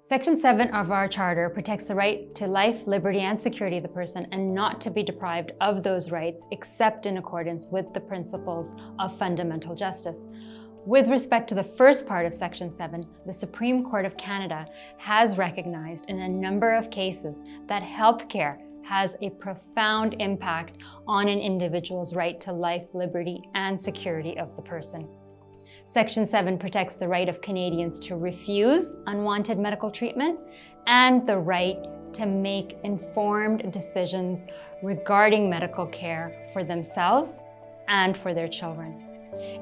Section 7 of our Charter protects the right to life, liberty, and security of the person and not to be deprived of those rights except in accordance with the principles of fundamental justice. With respect to the first part of Section 7, the Supreme Court of Canada has recognized in a number of cases that healthcare has a profound impact on an individual's right to life, liberty, and security of the person. Section 7 protects the right of Canadians to refuse unwanted medical treatment and the right to make informed decisions regarding medical care for themselves and for their children.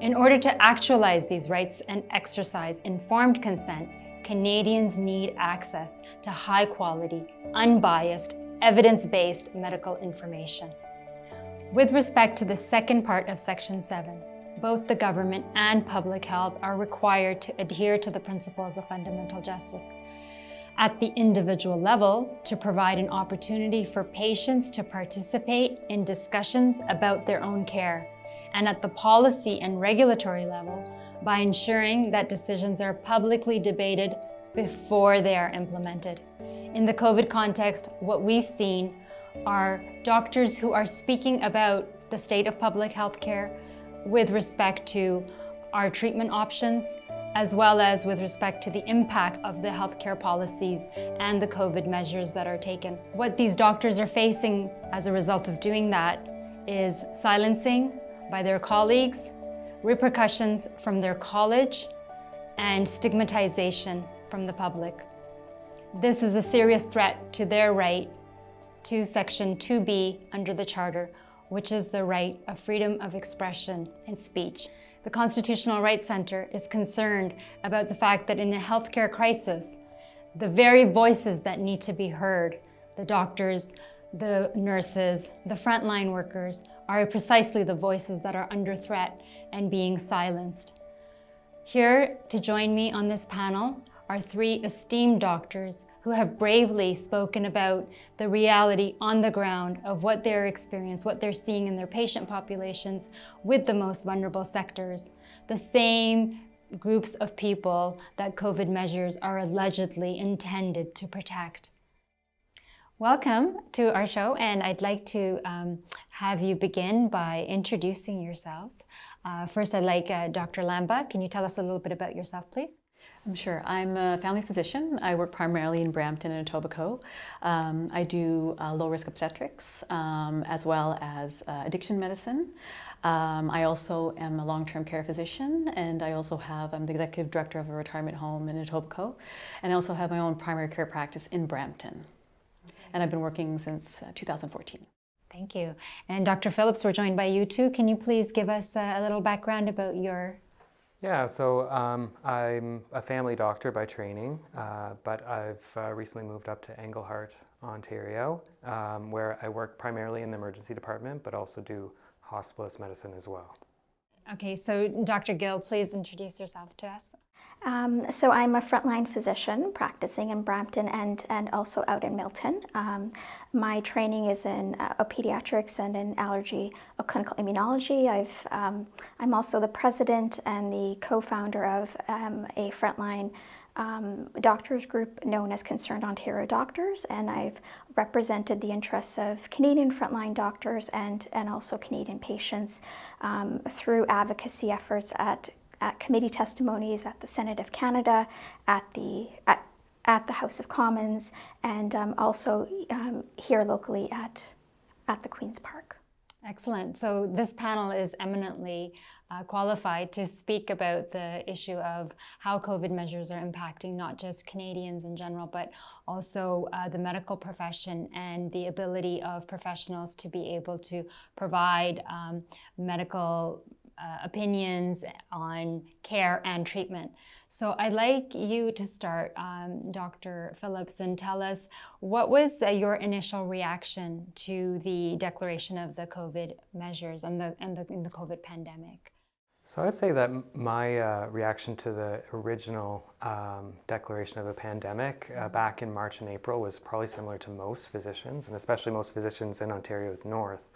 In order to actualize these rights and exercise informed consent, Canadians need access to high-quality, unbiased, evidence-based medical information. With respect to the second part of Section 7, both the government and public health are required to adhere to the principles of fundamental justice. At the individual level, to provide an opportunity for patients to participate in discussions about their own care, and at the policy and regulatory level, by ensuring that decisions are publicly debated before they are implemented. In the COVID context, what we've seen are doctors who are speaking about the state of public health care with respect to our treatment options, as well as with respect to the impact of the healthcare policies and the COVID measures that are taken. What these doctors are facing as a result of doing that is silencing by their colleagues, repercussions from their college, and stigmatization from the public. This is a serious threat to their right to Section 2B under the Charter, which is the right of freedom of expression and speech. The Constitutional Rights Centre is concerned about the fact that in a healthcare crisis, the very voices that need to be heard, the doctors, the nurses, the frontline workers, are precisely the voices that are under threat and being silenced. Here to join me on this panel are three esteemed doctors who have bravely spoken about the reality on the ground of what they're experiencing, what they're seeing in their patient populations with the most vulnerable sectors, the same groups of people that COVID measures are allegedly intended to protect. Welcome to our show, and I'd like to have you begin by introducing yourselves. First, I'd like Dr. Lamba. Can you tell us a little bit about yourself, please? Sure. I'm a family physician. I work primarily in Brampton and Etobicoke. I do low-risk obstetrics as well as addiction medicine. I also am a long-term care physician, and I'm the executive director of a retirement home in Etobicoke, and I also have my own primary care practice in Brampton. And I've been working since 2014. Thank you. And Dr. Phillips, we're joined by you too. Can you please give us a little background about your... Yeah, so I'm a family doctor by training, but I've recently moved up to Englehart, Ontario, where I work primarily in the emergency department, but also do hospitalist medicine as well. Okay, so Dr. Gill, please introduce yourself to us. So I'm a frontline physician practicing in Brampton and also out in Milton. My training is in pediatrics and in allergy clinical immunology. I'm also the president and the co-founder of a frontline doctors group known as Concerned Ontario Doctors, and I've represented the interests of Canadian Frontline Doctors and also Canadian patients through advocacy efforts at committee testimonies at the Senate of Canada, at the House of Commons, and also here locally at the Queen's Park. Excellent. So this panel is eminently qualified to speak about the issue of how COVID measures are impacting not just Canadians in general, but also the medical profession and the ability of professionals to be able to provide medical opinions on care and treatment. So I'd like you to start, Dr. Phillips, and tell us what was your initial reaction to the declaration of the COVID measures and the COVID pandemic? So I'd say that my reaction to the original declaration of a pandemic back in March and April was probably similar to most physicians, and especially most physicians in Ontario's north.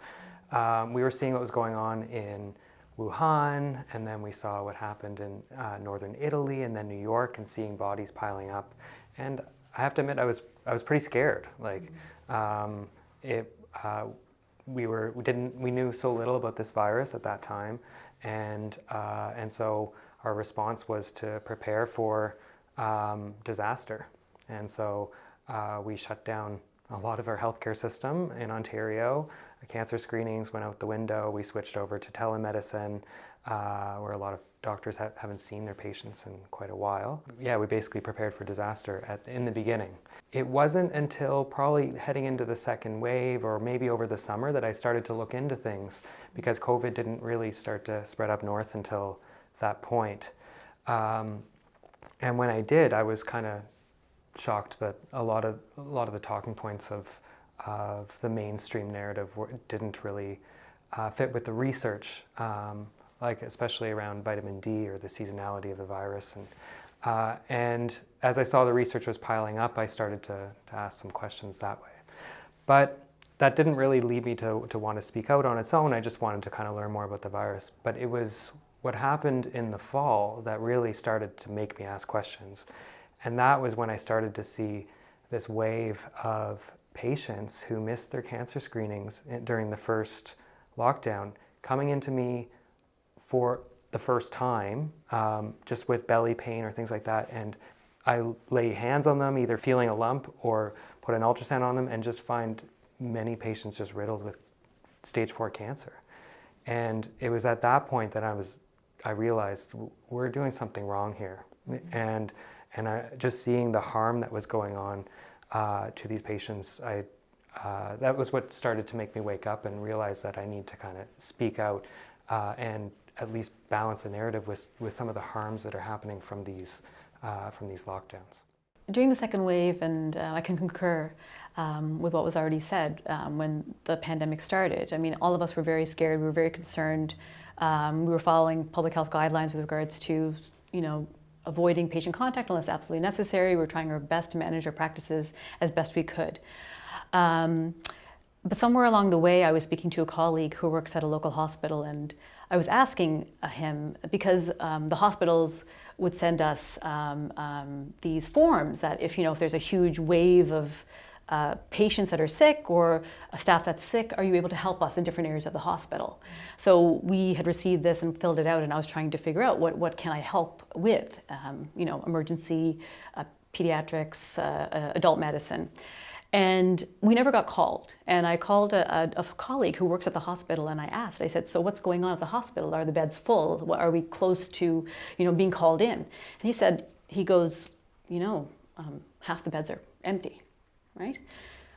We were seeing what was going on in Wuhan, and then we saw what happened in northern Italy and then New York, and seeing bodies piling up. And I have to admit, I was pretty scared. Like, we knew so little about this virus at that time, and so our response was to prepare for disaster. And so we shut down a lot of our healthcare system in Ontario. Cancer screenings went out the window. We switched over to telemedicine, where a lot of doctors haven't seen their patients in quite a while. Yeah, we basically prepared for disaster in the beginning. It wasn't until probably heading into the second wave, or maybe over the summer, that I started to look into things, because COVID didn't really start to spread up north until that point. And when I did, I was kind of shocked that a lot of the talking points of the mainstream narrative didn't really fit with the research, like especially around vitamin D or the seasonality of the virus. And as I saw the research was piling up, I started to ask some questions that way. But that didn't really lead me to want to speak out on its own. I just wanted to kind of learn more about the virus. But it was what happened in the fall that really started to make me ask questions. And that was when I started to see this wave of patients who missed their cancer screenings during the first lockdown coming into me for the first time, just with belly pain or things like that. And I lay hands on them, either feeling a lump or put an ultrasound on them, and just find many patients just riddled with stage 4 cancer. And it was at that point that I realized we're doing something wrong here. And just seeing the harm that was going on to these patients, that was what started to make me wake up and realize that I need to kind of speak out and at least balance the narrative with some of the harms that are happening from these lockdowns. During the second wave, and I can concur with what was already said when the pandemic started. I mean, all of us were very scared. We were very concerned. We were following public health guidelines with regards to, avoiding patient contact unless absolutely necessary. We were trying our best to manage our practices as best we could. But somewhere along the way, I was speaking to a colleague who works at a local hospital, and I was asking him, because the hospitals would send us these forms that if there's a huge wave of patients that are sick or a staff that's sick, are you able to help us in different areas of the hospital? So we had received this and filled it out, and I was trying to figure out what can I help with, emergency, pediatrics, adult medicine. And we never got called. And I called a colleague who works at the hospital, and I said, so what's going on at the hospital? Are the beds full? Are we close to, being called in? And he goes, half the beds are empty, right?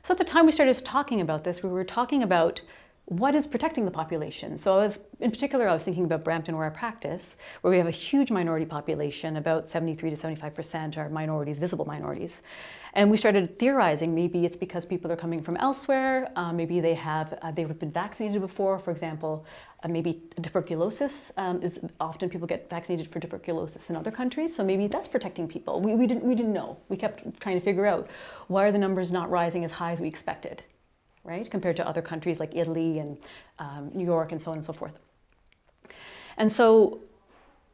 So at the time we started talking about this, we were talking about what is protecting the population. So in particular, I was thinking about Brampton, where I practice, where we have a huge minority population. About 73 to 75% are minorities, visible minorities. And we started theorizing, maybe it's because people are coming from elsewhere, maybe they have been vaccinated before. For example, maybe tuberculosis is often people get vaccinated for tuberculosis in other countries, so maybe that's protecting people. We didn't know. We kept trying to figure out, why are the numbers not rising as high as we expected, right? Compared to other countries like Italy and New York and so on and so forth. And so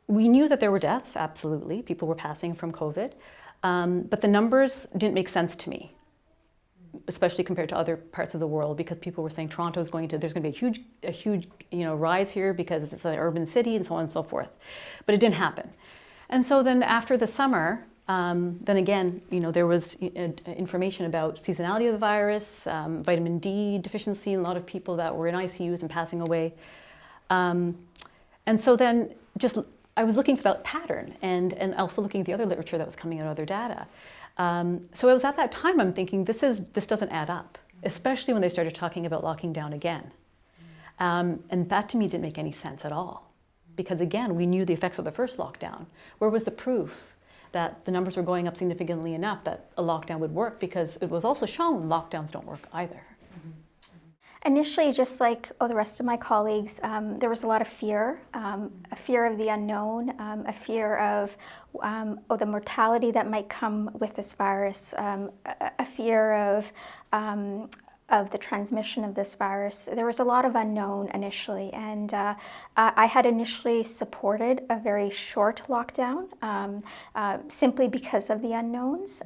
we knew that there were deaths, absolutely. People were passing from COVID. But the numbers didn't make sense to me, especially compared to other parts of the world, because people were saying there's going to be a huge rise here because it's an urban city and so on and so forth. But it didn't happen. And so then after the summer, then again, there was information about seasonality of the virus, vitamin D deficiency in a lot of people that were in ICUs and passing away. And so then I was looking for that pattern and also looking at the other literature that was coming out, other data. So it was at that time I'm thinking, this doesn't add up, especially when they started talking about locking down again. And that to me didn't make any sense at all. Because again, we knew the effects of the first lockdown. Where was the proof that the numbers were going up significantly enough that a lockdown would work? Because it was also shown lockdowns don't work either. Initially, just like the rest of my colleagues, there was a lot of fear, a fear of the unknown, a fear of the mortality that might come with this virus, a fear of the transmission of this virus, there was a lot of unknown initially, and I had initially supported a very short lockdown simply because of the unknowns.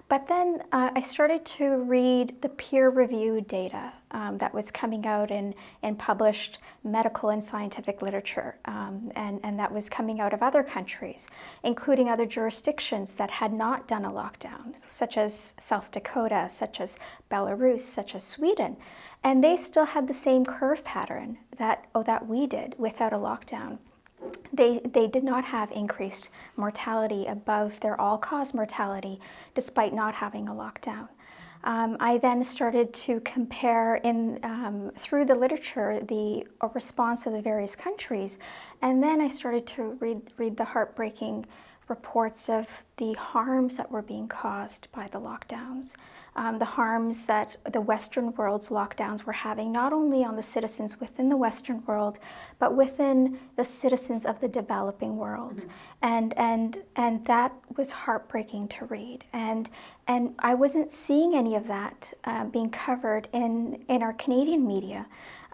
But then I started to read the peer-reviewed data that was coming out in published medical and scientific literature, and that was coming out of other countries, including other jurisdictions that had not done a lockdown, such as South Dakota, such as Belarus, such as Sweden. And they still had the same curve pattern that we did without a lockdown. They did not have increased mortality above their all-cause mortality despite not having a lockdown. I then started to compare through the literature the response of the various countries, and then I started to read the heartbreaking reports of the harms that were being caused by the lockdowns, the harms that the Western world's lockdowns were having, not only on the citizens within the Western world, but within the citizens of the developing world. And that was heartbreaking to read. And I wasn't seeing any of that being covered in our Canadian media.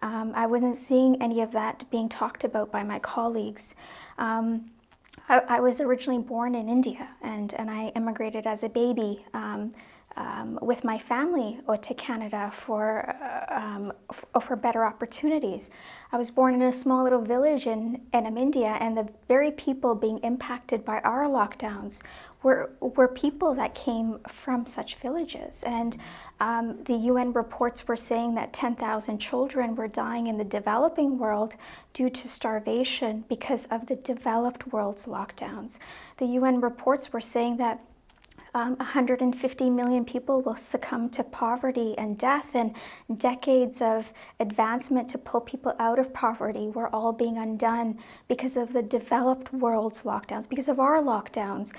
I wasn't seeing any of that being talked about by my colleagues. I was originally born in India, and I immigrated as a baby with my family to Canada for better opportunities. I was born in a small little village in India, and the very people being impacted by our lockdowns were people that came from such villages. And the UN reports were saying that 10,000 children were dying in the developing world due to starvation because of the developed world's lockdowns. The UN reports were saying that 150 million people will succumb to poverty and death, and decades of advancement to pull people out of poverty were all being undone because of the developed world's lockdowns, because of our lockdowns,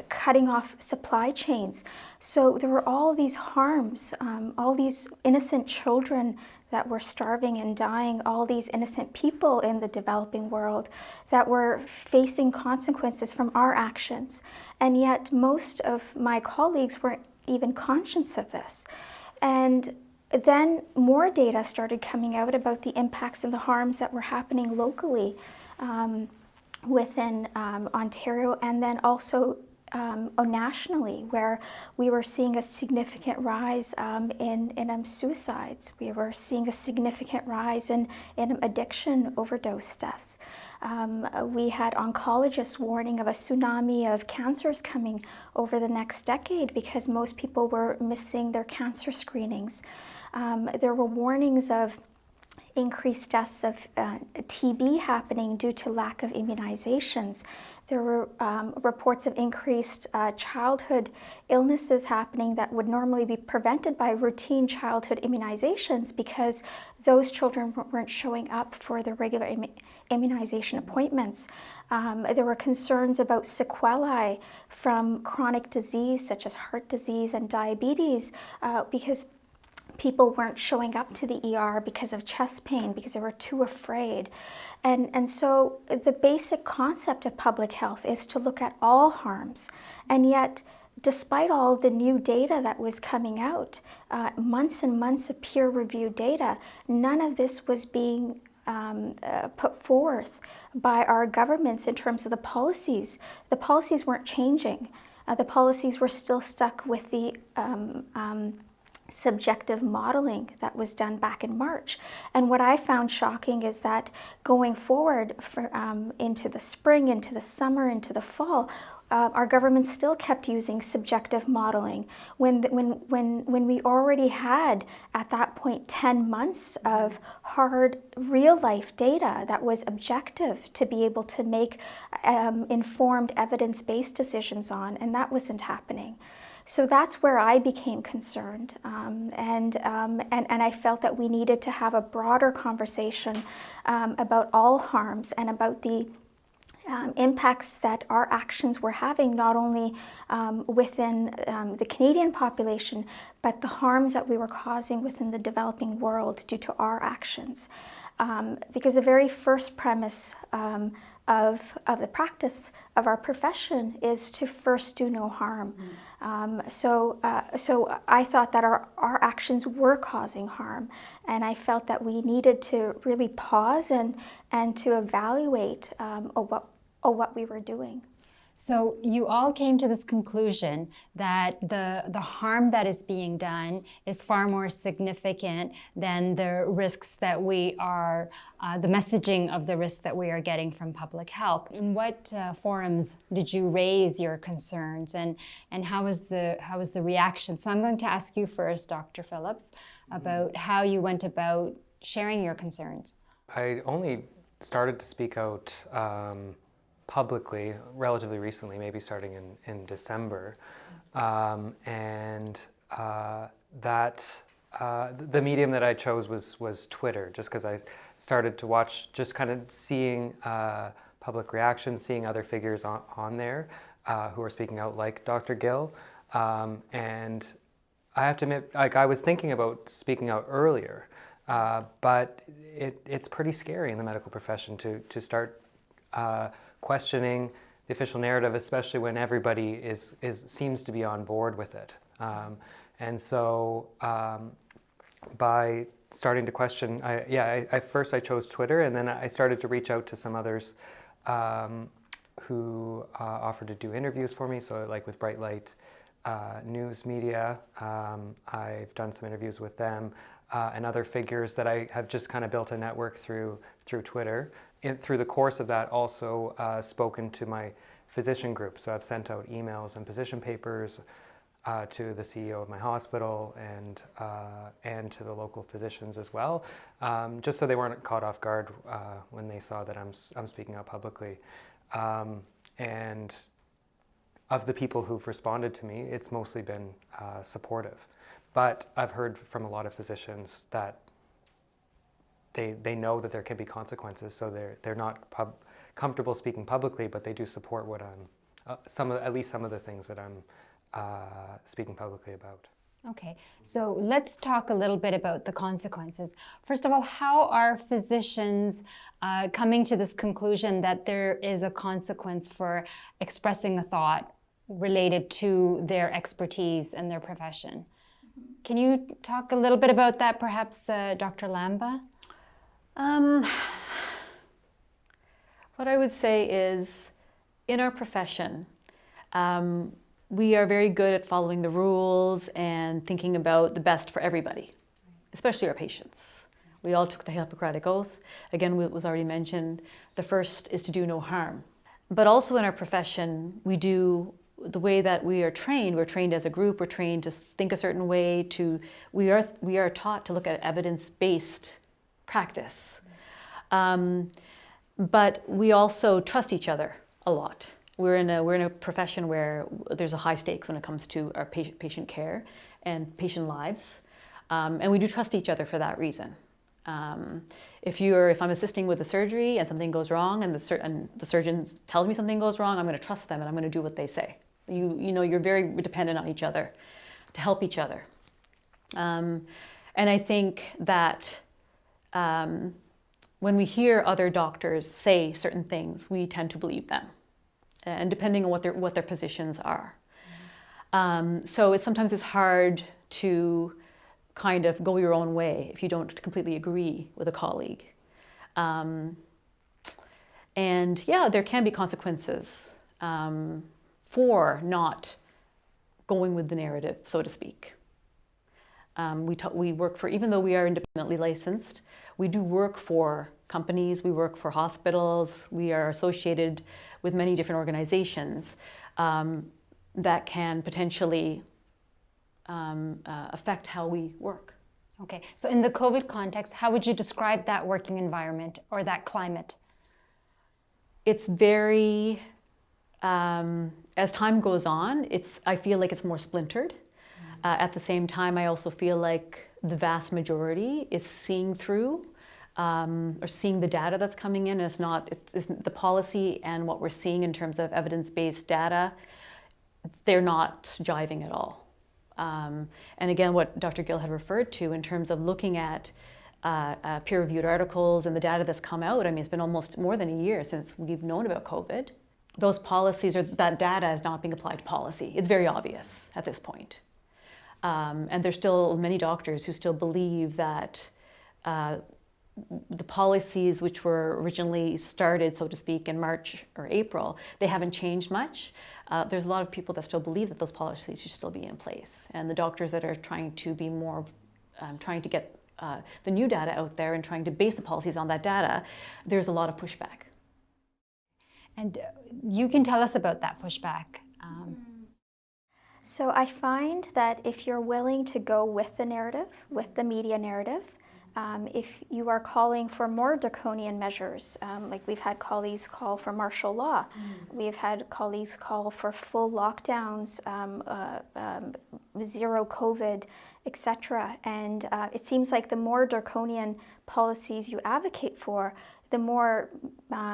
cutting off supply chains. So there were all these harms, all these innocent children that were starving and dying, all these innocent people in the developing world that were facing consequences from our actions. And yet most of my colleagues weren't even conscious of this. And then more data started coming out about the impacts and the harms that were happening locally within Ontario, and then also nationally, where we were seeing a significant rise in suicides. We were seeing a significant rise in addiction overdose deaths. We had oncologists warning of a tsunami of cancers coming over the next decade because most people were missing their cancer screenings. There were warnings of increased deaths of TB happening due to lack of immunizations. There were reports of increased childhood illnesses happening that would normally be prevented by routine childhood immunizations because those children weren't showing up for their regular immunization appointments. There were concerns about sequelae from chronic disease such as heart disease and diabetes because people weren't showing up to the ER because of chest pain, because they were too afraid. And so the basic concept of public health is to look at all harms. And yet, despite all the new data that was coming out, months and months of peer-reviewed data, none of this was being put forth by our governments in terms of the policies. The policies weren't changing. The policies were still stuck with the subjective modeling that was done back in March. And what I found shocking is that going forward into the spring, into the summer, into the fall, our government still kept using subjective modeling when we already had at that point 10 months of hard real life data that was objective to be able to make informed evidence-based decisions on, and that wasn't happening. So that's where I became concerned, and I felt that we needed to have a broader conversation about all harms and about the impacts that our actions were having, not only within the Canadian population, but the harms that we were causing within the developing world due to our actions. Because the very first premise the practice of our profession is to first do no harm. So I thought that our actions were causing harm, and I felt that we needed to really pause and to evaluate what we were doing. So you all came to this conclusion that the harm that is being done is far more significant than the risks that we are, the messaging of the risk that we are getting from public health. In what forums did you raise your concerns, and how was the reaction? So I'm going to ask you first, Dr. Phillips, about how you went about sharing your concerns. I only started to speak out publicly relatively recently, maybe starting in December, and the medium that I chose was Twitter, just because I started to watch, just kind of seeing public reactions, seeing other figures on there who are speaking out, like Dr. Gill, and I have to admit, like, I was thinking about speaking out earlier, but it's pretty scary in the medical profession to start questioning the official narrative, especially when everybody seems to be on board with it. And so by starting to question, first I chose Twitter, and then I started to reach out to some others who offered to do interviews for me. So like with Bright Light News Media, I've done some interviews with them, and other figures that I have just kind of built a network through Twitter. Through the course of that, also spoken to my physician group. So I've sent out emails and position papers to the CEO of my hospital and to the local physicians as well, just so they weren't caught off guard when they saw that I'm speaking out publicly. And of the people who've responded to me, it's mostly been supportive. But I've heard from a lot of physicians that they know that there can be consequences, so they're not comfortable speaking publicly, but they do support what I'm at least some of the things that I'm speaking publicly about. Okay, so let's talk a little bit about the consequences. First of all, how are physicians coming to this conclusion that there is a consequence for expressing a thought related to their expertise and their profession? Can you talk a little bit about that, perhaps, Dr. Lamba? What I would say is, in our profession, we are very good at following the rules and thinking about the best for everybody, especially our patients. We all took the Hippocratic Oath. Again, it was already mentioned, the first is to do no harm. But also in our profession, we do the way that we are trained. We're trained as a group, we're trained to think a certain way, we are taught to look at evidence-based practice. But we also trust each other a lot. We're in a profession where there's a high stakes when it comes to our patient care and patient lives, and we do trust each other for that reason. If I'm assisting with a surgery and something goes wrong, and the surgeon tells me something goes wrong, I'm going to trust them and I'm going to do what they say. You're very dependent on each other to help each other, and I think that when we hear other doctors say certain things, we tend to believe them, and depending on what their positions are. So sometimes it's hard to kind of go your own way if you don't completely agree with a colleague. And yeah, there can be consequences for not going with the narrative, so to speak. We work for, even though we are independently licensed, we do work for companies, we work for hospitals, we are associated with many different organizations that can potentially affect how we work. Okay, so in the COVID context, how would you describe that working environment or that climate? It's very, as time goes on, I feel like it's more splintered. At the same time, I also feel like the vast majority is seeing through or seeing the data that's coming in. It's the policy and what we're seeing in terms of evidence-based data, they're not jiving at all. And again, what Dr. Gill had referred to in terms of looking at peer-reviewed articles and the data that's come out. I mean, it's been almost more than a year since we've known about COVID. Those policies, or that data, is not being applied to policy. It's very obvious at this point. And there's still many doctors who still believe that the policies which were originally started, so to speak, in March or April, they haven't changed much. There's a lot of people that still believe that those policies should still be in place. And the doctors that are trying to be more, trying to get the new data out there and trying to base the policies on that data, there's a lot of pushback. And you can tell us about that pushback. So I find that if you're willing to go with the narrative, with the media narrative, if you are calling for more draconian measures, like we've had colleagues call for martial law, we've had colleagues call for full lockdowns, zero COVID, etc. And it seems like the more draconian policies you advocate for, the more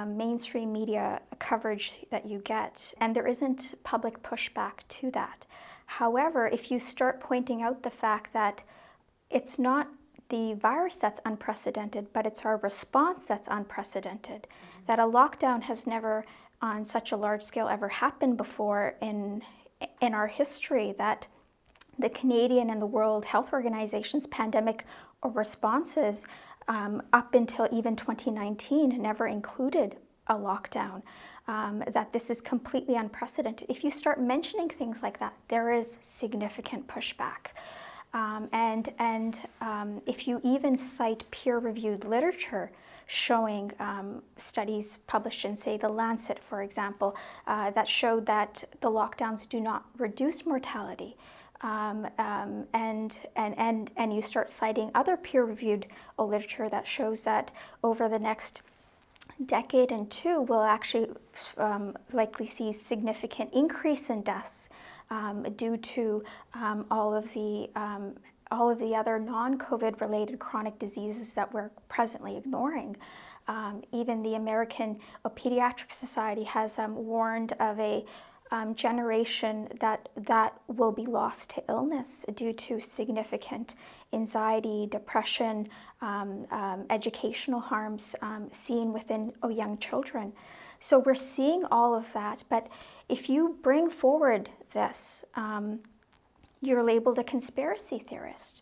mainstream media coverage that you get. And there isn't public pushback to that. However, if you start pointing out the fact that it's not the virus that's unprecedented, but it's our response that's unprecedented, that a lockdown has never on such a large scale ever happened before in our history, that the Canadian and the World Health Organization's pandemic responses up until even 2019 never included a lockdown, that this is completely unprecedented. If you start mentioning things like that, there is significant pushback. If you even cite peer-reviewed literature showing studies published in, say, The Lancet, for example, that showed that the lockdowns do not reduce mortality, and you start citing other peer-reviewed literature that shows that over the next decade and two, we'll actually likely see significant increase in deaths due to all of the other non-COVID related chronic diseases that we're presently ignoring. Even the American Pediatric Society has warned of a generation that will be lost to illness due to significant anxiety, depression, educational harms seen within young children. So we're seeing all of that, but if you bring forward this, you're labeled a conspiracy theorist.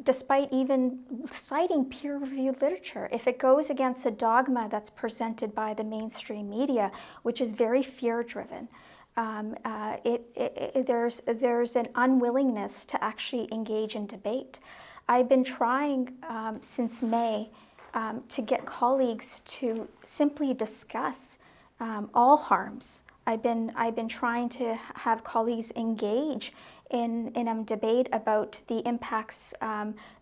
Despite even citing peer-reviewed literature, if it goes against a dogma that's presented by the mainstream media, which is very fear-driven, there's an unwillingness to actually engage in debate. I've been trying since May to get colleagues to simply discuss all harms. I've been trying to have colleagues engage in a debate about the impacts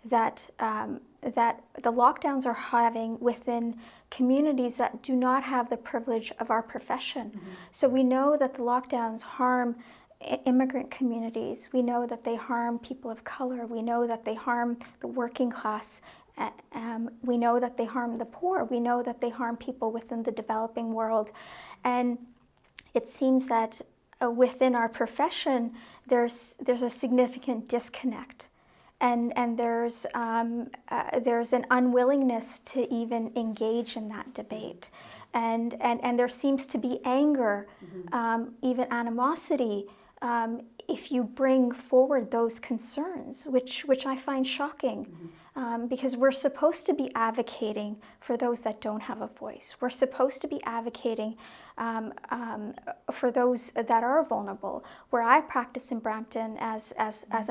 that the lockdowns are having within communities that do not have the privilege of our profession. Mm-hmm. So we know that the lockdowns harm immigrant communities. We know that they harm people of color. We know that they harm the working class. We know that they harm the poor. We know that they harm people within the developing world. And it seems that within our profession, there's a significant disconnect. And there's an unwillingness to even engage in that debate. And there seems to be anger, mm-hmm. Even animosity, if you bring forward those concerns, which I find shocking, mm-hmm. Because we're supposed to be advocating for those that don't have a voice. We're supposed to be advocating for those that are vulnerable. Where I practice in Brampton, as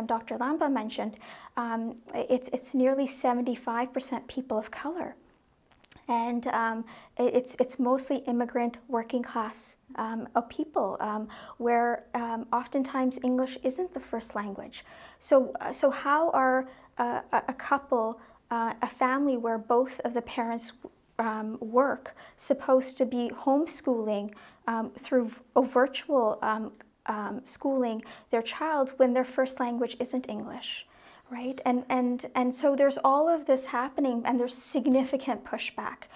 Dr. Lamba mentioned, it's nearly 75% people of color. And it's mostly immigrant working class people, where oftentimes English isn't the first language. So how are a couple, a family where both of the parents work, supposed to be homeschooling through virtual schooling their child when their first language isn't English? Right, and so there's all of this happening, and there's significant pushback.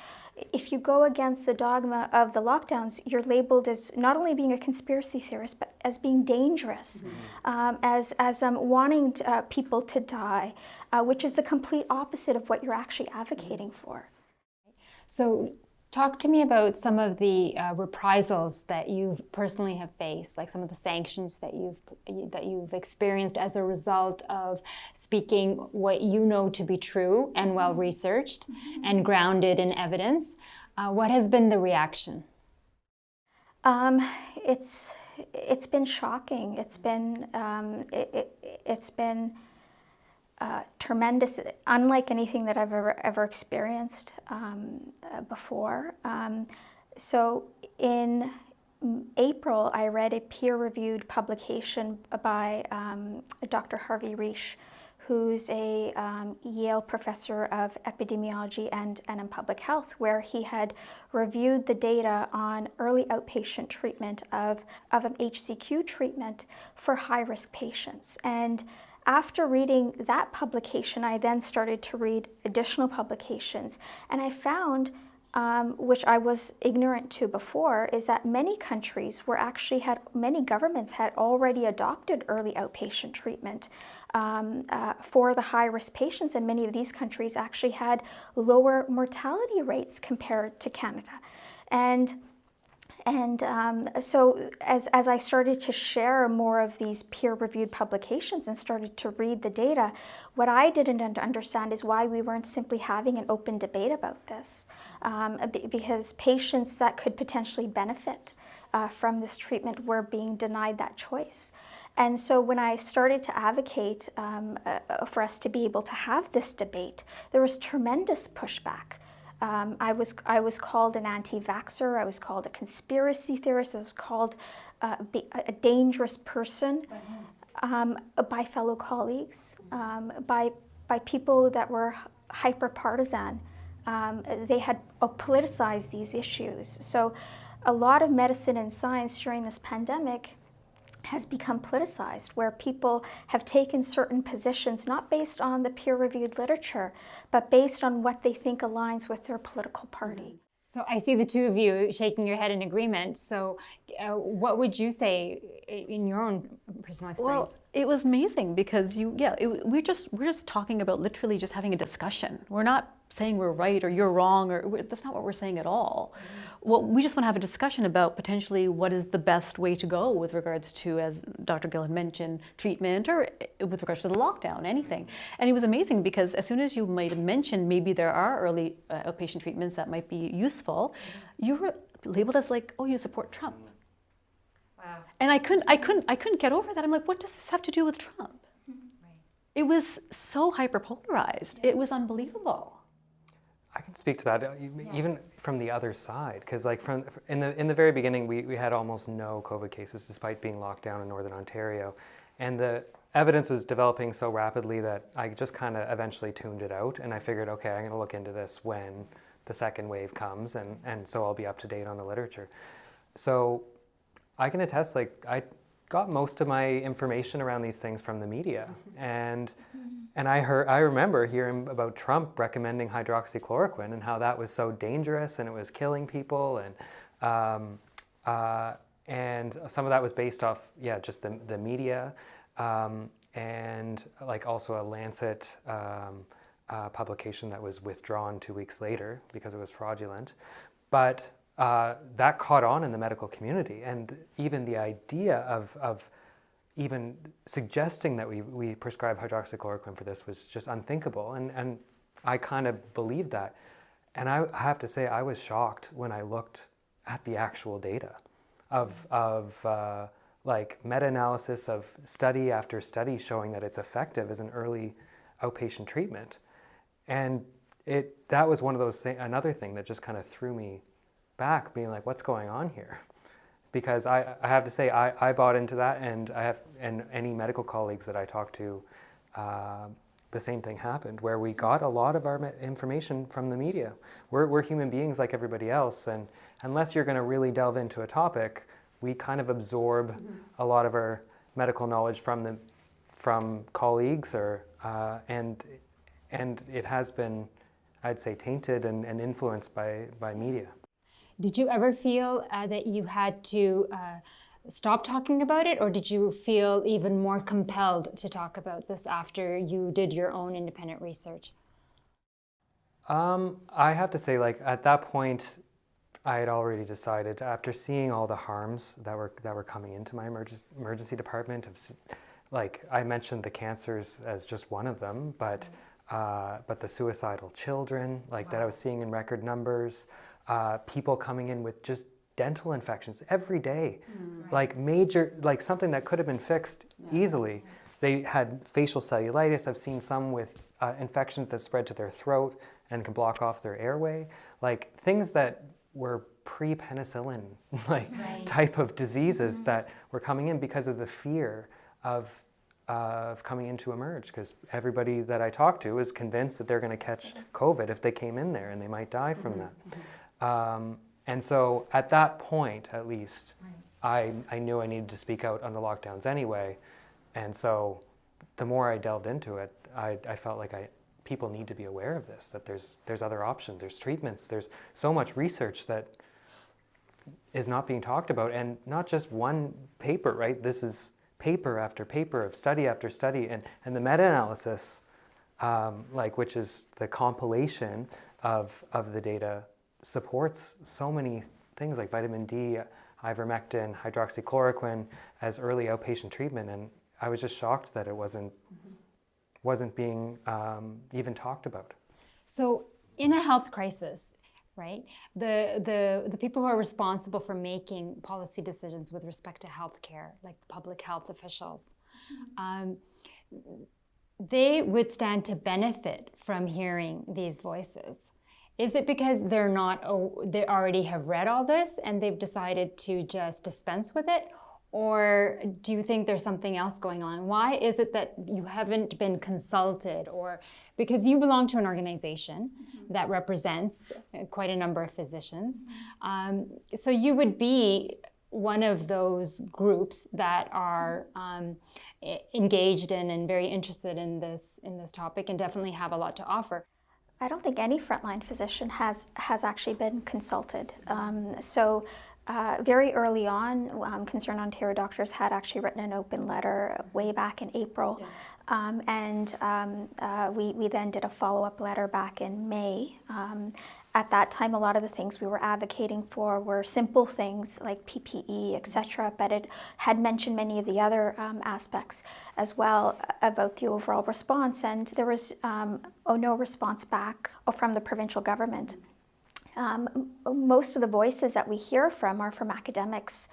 if you go against the dogma of the lockdowns, you're labeled as not only being a conspiracy theorist, but as being dangerous, as wanting people to die, which is the complete opposite of what you're actually advocating for. So talk to me about some of the reprisals that you've personally have faced, like some of the sanctions that you've experienced as a result of speaking what you know to be true and well researched and grounded in evidence. What has been the reaction? It's been shocking. It's been tremendous, unlike anything that I've ever experienced before. So in April, I read a peer-reviewed publication by Dr. Harvey Risch, who's a Yale professor of epidemiology and in public health, where he had reviewed the data on early outpatient treatment of an HCQ treatment for high-risk patients. And after reading that publication, I then started to read additional publications, and I found, which I was ignorant to before, is that many countries many governments had already adopted early outpatient treatment for the high-risk patients, and many of these countries actually had lower mortality rates compared to Canada. And so as I started to share more of these peer-reviewed publications and started to read the data, what I didn't understand is why we weren't simply having an open debate about this, because patients that could potentially benefit from this treatment were being denied that choice. And so when I started to advocate for us to be able to have this debate, there was tremendous pushback. I was called an anti-vaxxer, I was called a conspiracy theorist, I was called a dangerous person by fellow colleagues, by people that were hyper-partisan. They had politicized these issues. So a lot of medicine and science during this pandemic has become politicized, where people have taken certain positions not based on the peer-reviewed literature, but based on what they think aligns with their political party. So I see the two of you shaking your head in agreement. So what would you say in your own personal experience? Well, it was amazing because we're just talking about literally just having a discussion. We're not saying we're right or you're wrong, or that's not what we're saying at all. Well, we just want to have a discussion about potentially what is the best way to go with regards to, as Dr. Gill had mentioned, treatment, or with regards to the lockdown, anything. And it was amazing because as soon as you might have mentioned maybe there are early outpatient treatments that might be useful, you were labeled as like, oh, you support Trump. Wow. And I couldn't get over that. I'm like, what does this have to do with Trump? Right. It was so hyperpolarized. It was unbelievable. I can speak to that even from the other side, because like in the very beginning we had almost no COVID cases despite being locked down in Northern Ontario, and the evidence was developing so rapidly that I just kind of eventually tuned it out, and I figured, okay, I'm going to look into this when the second wave comes, and so I'll be up to date on the literature. So I can attest, like I got most of my information around these things from the media, and I remember hearing about Trump recommending hydroxychloroquine and how that was so dangerous and it was killing people, and some of that was based off just the media, and like also a Lancet publication that was withdrawn 2 weeks later because it was fraudulent, but that caught on in the medical community, and even the idea of even suggesting that we prescribe hydroxychloroquine for this was just unthinkable, and I kind of believed that. And I have to say, I was shocked when I looked at the actual data of like meta-analysis of study after study showing that it's effective as an early outpatient treatment. And that was one of those things, another thing that just kind of threw me back, being like, what's going on here? Because I have to say, I bought into that, and and any medical colleagues that I talked to, the same thing happened, where we got a lot of our information from the media. We're human beings like everybody else, and unless you're going to really delve into a topic, we kind of absorb a lot of our medical knowledge from colleagues, or and it has been I'd say, tainted and influenced by media. Did you ever feel that you had to stop talking about it, or did you feel even more compelled to talk about this after you did your own independent research? I have to say, like, at that point, I had already decided, after seeing all the harms that were coming into my emergency department, like I mentioned the cancers as just one of them, but the suicidal children, like that I was seeing in record numbers, people coming in with just dental infections every day, like major, like something that could have been fixed easily. They had facial cellulitis. I've seen some with infections that spread to their throat and can block off their airway, like things that were pre-penicillin type of diseases that were coming in because of the fear of coming into emerge, because everybody that I talk to is convinced that they're going to catch COVID if they came in there, and they might die from that. And so at that point, at least, I knew I needed to speak out on the lockdowns anyway. And so the more I delved into it, I felt like people need to be aware of this, that there's other options, there's treatments, there's so much research that is not being talked about, and not just one paper, right? This is paper after paper of study after study, and the meta-analysis, which is the compilation of the data, supports so many things like vitamin D, ivermectin, hydroxychloroquine as early outpatient treatment, and I was just shocked that it wasn't being even talked about. So in a health crisis, right, the people who are responsible for making policy decisions with respect to healthcare, like the public health officials, they would stand to benefit from hearing these voices. Is it because they already have read all this and they've decided to just dispense with it? Or do you think there's something else going on? Why is it that you haven't been consulted? Or because you belong to an organization that represents quite a number of physicians. So you would be one of those groups that are engaged in and very interested in this topic, and definitely have a lot to offer. I don't think any frontline physician has actually been consulted. Very early on, Concerned Ontario Doctors had actually written an open letter way back in April, and we then did a follow-up letter back in May. At that time, a lot of the things we were advocating for were simple things like PPE, etc., but it had mentioned many of the other aspects as well about the overall response, and there was no response back from the provincial government. Most of the voices that we hear from are from academics,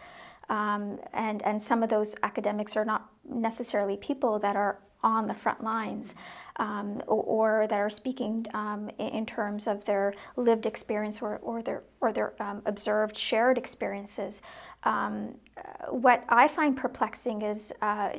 and some of those academics are not necessarily people that are on the front lines, or that are speaking in terms of their lived experience or their observed shared experiences. What I find perplexing is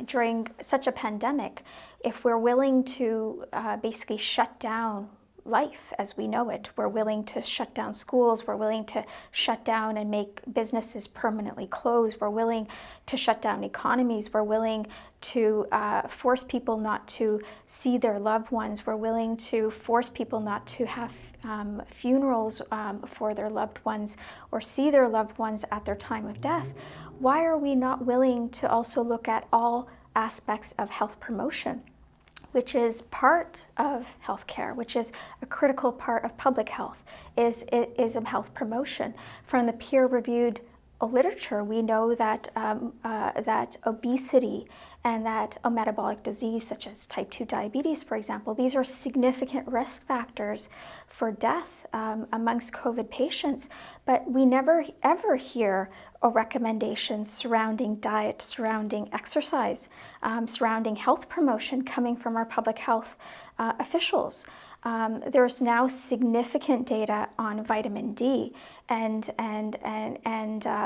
during such a pandemic, if we're willing to basically shut down life as we know it, we're willing to shut down schools, we're willing to shut down and make businesses permanently closed, we're willing to shut down economies, we're willing to force people not to see their loved ones, we're willing to force people not to have funerals for their loved ones or see their loved ones at their time of death. Why are we not willing to also look at all aspects of health promotion, which is part of healthcare, which is a critical part of public health, is health promotion. From the peer-reviewed literature, we know that that obesity and that metabolic disease, such as type 2 diabetes, for example, these are significant risk factors for death amongst COVID patients. But we never ever hear a recommendation surrounding diet, surrounding exercise, surrounding health promotion coming from our public health officials. There's now significant data on vitamin D and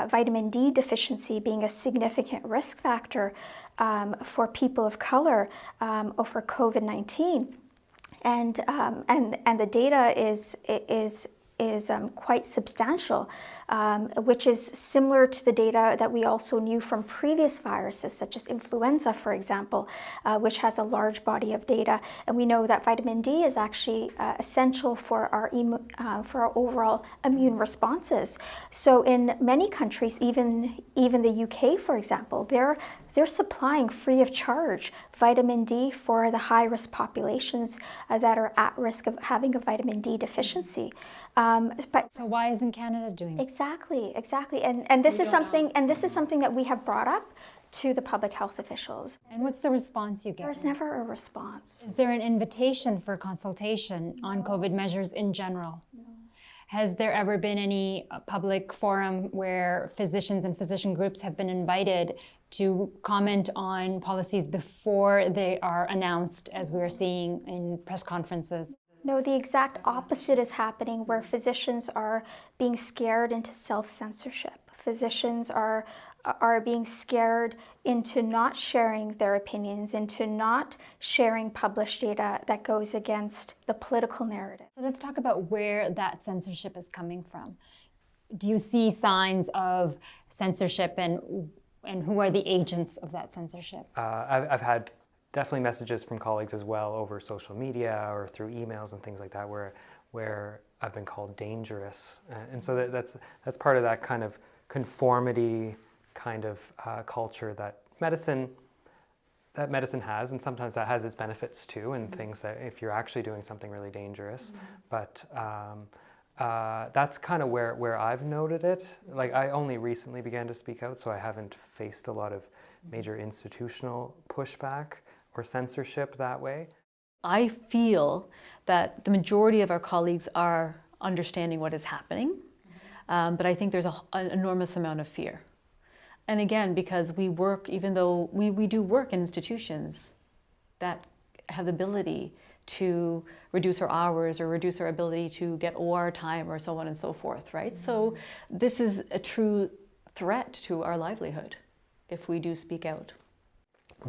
vitamin D deficiency being a significant risk factor for people of color for COVID-19. And the data is quite substantial, which is similar to the data that we also knew from previous viruses, such as influenza, for example, which has a large body of data. And we know that vitamin D is actually essential for our overall immune responses. So in many countries, even the UK, for example, they're supplying free of charge vitamin D for the high-risk populations that are at risk of having a vitamin D deficiency. But so why isn't Canada doing that? Exactly. And this is something that we have brought up to the public health officials. And what's the response you get? There's never a response. Is there an invitation for consultation on COVID measures in general? No. Has there ever been any public forum where physicians and physician groups have been invited to comment on policies before they are announced, as we're seeing in press conferences? No, the exact opposite is happening, where physicians are being scared into self-censorship. Physicians are being scared into not sharing their opinions, into not sharing published data that goes against the political narrative. So let's talk about where that censorship is coming from. Do you see signs of censorship, and who are the agents of that censorship? I've had definitely messages from colleagues as well over social media or through emails and things like that where I've been called dangerous. And so that's part of that kind of conformity kind of culture that medicine has, and sometimes that has its benefits too, and things that if you're actually doing something really dangerous. But that's kind of where I've noted it. Like, I only recently began to speak out, so I haven't faced a lot of major institutional pushback or censorship that way. I feel that the majority of our colleagues are understanding what is happening, but I think there's an enormous amount of fear. And again, because we work, even though we do work in institutions that have the ability to reduce our hours or reduce our ability to get OR time or so on and so forth, right? So this is a true threat to our livelihood if we do speak out.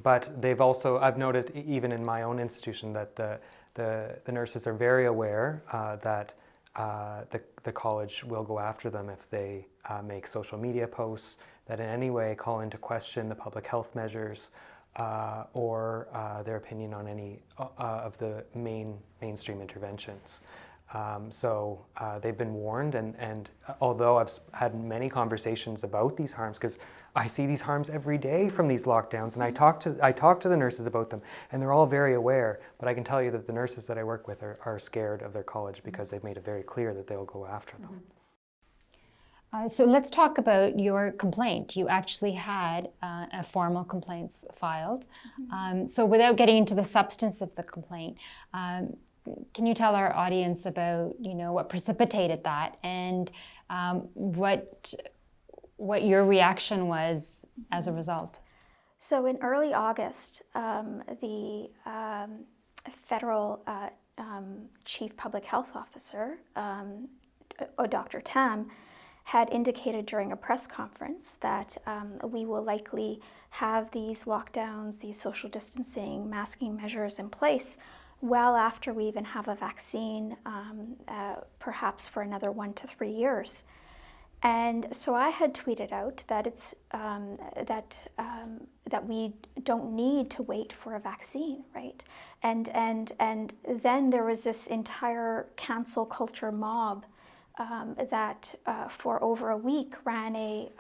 But they've also, I've noted even in my own institution that the nurses are very aware that the college will go after them if they make social media posts that in any way call into question the public health measures or their opinion on any of the mainstream interventions. So they've been warned, and although I've had many conversations about these harms, because I see these harms every day from these lockdowns, and I talk to the nurses about them, and they're all very aware, but I can tell you that the nurses that I work with are scared of their college because they've made it very clear that they'll go after them. So let's talk about your complaint. You actually had a formal complaint filed. So without getting into the substance of the complaint, can you tell our audience about, what precipitated that, and what your reaction was as a result? So in early August, the federal chief public health officer, Dr. Tam, had indicated during a press conference that we will likely have these lockdowns, these social distancing, masking measures in place well after we even have a vaccine, perhaps for another 1 to 3 years. And so I had tweeted out that it's that we don't need to wait for a vaccine, right? And then there was this entire cancel culture mob that for over a week ran a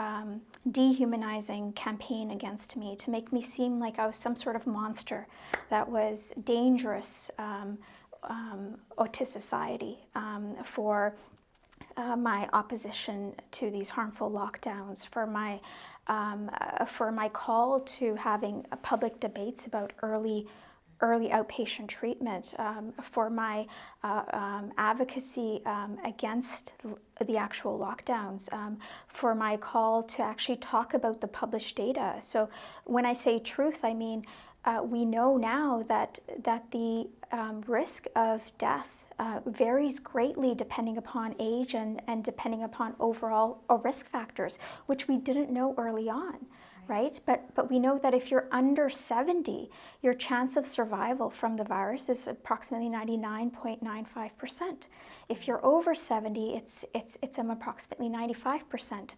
dehumanizing campaign against me to make me seem like I was some sort of monster that was dangerous to society for my opposition to these harmful lockdowns, for my call to having public debates about early outpatient treatment, for my advocacy against the actual lockdowns, for my call to actually talk about the published data. So when I say truth, I mean we know now that the risk of death varies greatly depending upon age and depending upon overall risk factors, which we didn't know early on. right? But we know that if you're under 70, your chance of survival from the virus is approximately 99.95%. If you're over 70, it's approximately 95%.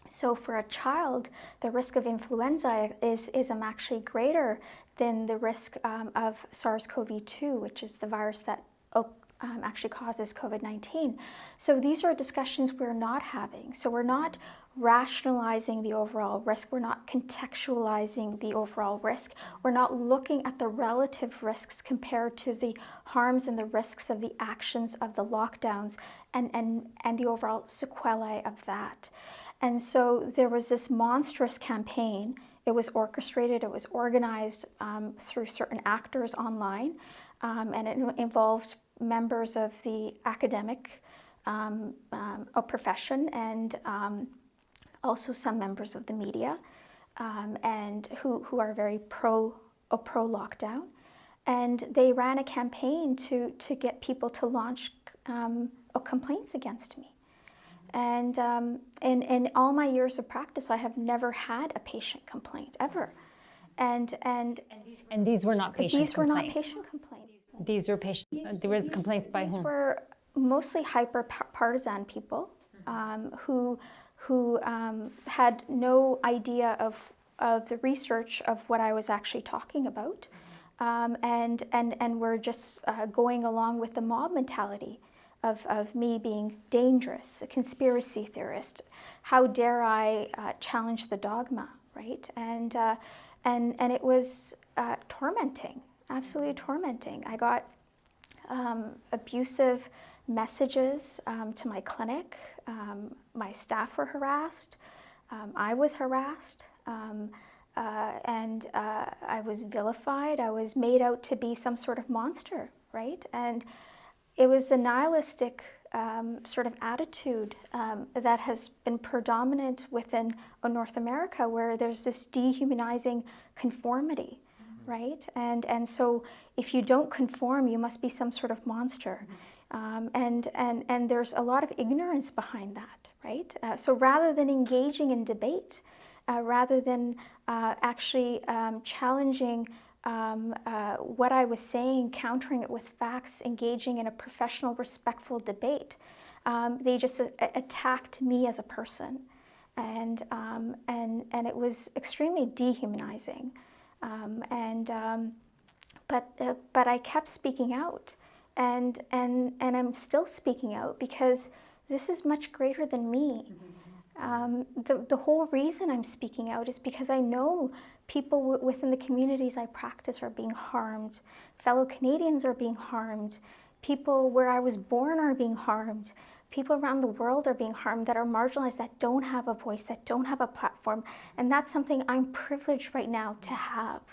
So for a child, the risk of influenza is actually greater than the risk of SARS-CoV-2, which is the virus that actually causes COVID-19. So these are discussions we're not having. So we're not rationalizing the overall risk. We're not contextualizing the overall risk. We're not looking at the relative risks compared to the harms and the risks of the actions of the lockdowns and the overall sequelae of that. And so there was this monstrous campaign. It was orchestrated, it was organized through certain actors online, and it involved members of the academic profession and also some members of the media, and who are very pro-lockdown. And they ran a campaign to get people to launch complaints against me. And in all my years of practice, I have never had a patient complaint, ever. And these were not patient complaints? These were not patient complaints. These were patient, there was complaints by whom? These were mostly hyper-partisan people who had no idea of the research of what I was actually talking about, and were just going along with the mob mentality of me being dangerous, a conspiracy theorist. How dare I challenge the dogma, right? And it was tormenting, absolutely tormenting. I got abusive messages to my clinic. My staff were harassed. I was harassed. And I was vilified. I was made out to be some sort of monster, right? And it was the nihilistic sort of attitude that has been predominant within North America, where there's this dehumanizing conformity, right? And so if you don't conform, you must be some sort of monster. And there's a lot of ignorance behind that, right? So rather than engaging in debate, rather than actually challenging what I was saying, countering it with facts, engaging in a professional, respectful debate, they just attacked me as a person, and it was extremely dehumanizing. But I kept speaking out, and I'm still speaking out because this is much greater than me. The whole reason I'm speaking out is because I know people within the communities I practice are being harmed. Fellow Canadians are being harmed. People where I was born are being harmed. People around the world are being harmed, that are marginalized, that don't have a voice, that don't have a platform. And that's something I'm privileged right now to have.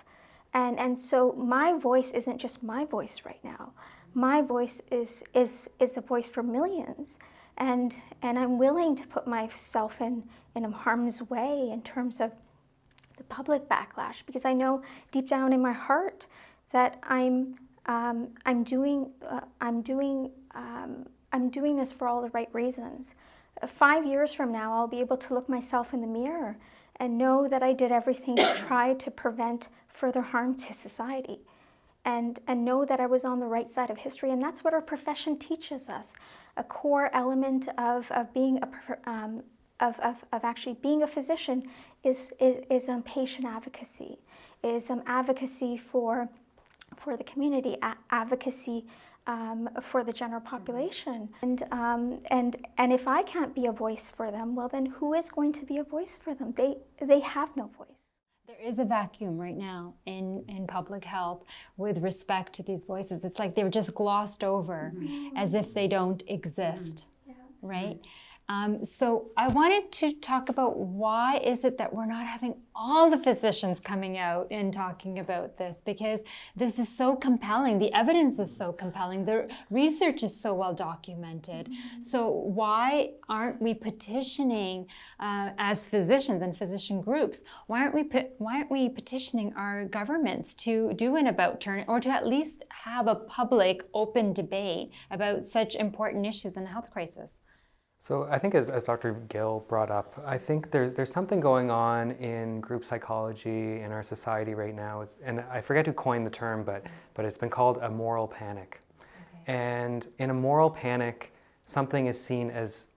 And so my voice isn't just my voice right now. My voice is a voice for millions. And I'm willing to put myself in harm's way in terms of the public backlash, because I know deep down in my heart that I'm doing this for all the right reasons. 5 years from now, I'll be able to look myself in the mirror and know that I did everything to try to prevent further harm to society, and know that I was on the right side of history. And that's what our profession teaches us. A core element of being actually being a physician is patient advocacy, is advocacy for the community, advocacy for the general population. And if I can't be a voice for them, well, then who is going to be a voice for them? They have no voice. There is a vacuum right now in public health with respect to these voices. It's like they were just glossed over as if they don't exist, right? So I wanted to talk about why is it that we're not having all the physicians coming out and talking about this, because this is so compelling. The evidence is so compelling. The research is so well documented. So why aren't we petitioning as physicians and physician groups? Why aren't we petitioning our governments to do an about turn, or to at least have a public open debate about such important issues in the health crisis? So I think as Dr. Gill brought up, I think there's something going on in group psychology in our society right now, and I forget who coined the term, but it's been called a moral panic. Okay. And in a moral panic, something is seen as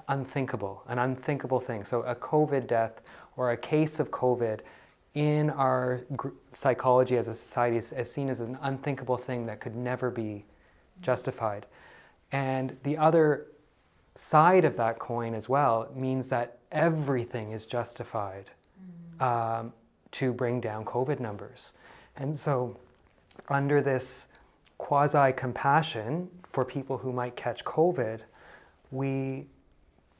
unthinkable, an unthinkable thing. So a COVID death or a case of COVID in our psychology as a society is seen as an unthinkable thing that could never be justified. And the other side of that coin as well means that everything is justified to bring down COVID numbers. And so under this quasi-compassion for people who might catch COVID, we